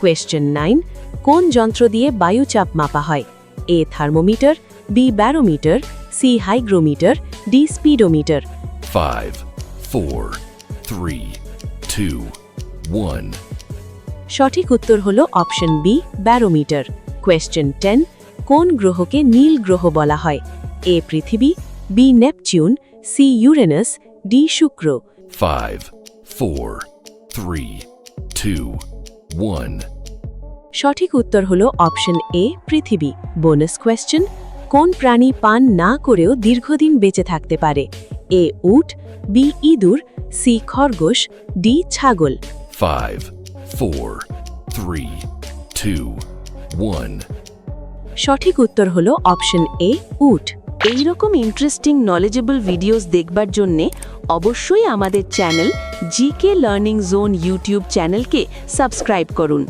Question 9 কোন যন্ত্র দিয়ে বায়ুচাপ মাপা হয়? A thermometer, B barometer, C hygrometer, D speedometer. 5, 4, 3, 2, 1. সঠিক উত্তর হলো অপশন বি ব্যারোমিটার। কোয়েশ্চেন 10 কোন গ্রহকে নীল গ্রহ বলা হয়? এ পৃথিবী, বি নেপচিউন, সি ইউরেনাস, ডি শুক্র। 5, 4, 3, 2, 1. সঠিক উত্তর হলো অপশন এ পৃথিবী। বোনাস কোয়েশ্চেন কোন প্রাণী পান না করেও দীর্ঘদিন বেঁচে থাকতে পারে? এ উট, বি ইঁদুর, সি খরগোশ, ডি ছাগল। 5, 4, 3, 2, 1. সঠিক উত্তর হলো অপশন এ উট। এইরকম ইন্টারেস্টিং নলেজেবল ভিডিওস দেখবার জন্যে অবশ্যই আমাদের channel GK learning zone YouTube চ্যানেলকে সাবস্ক্রাইব করুন।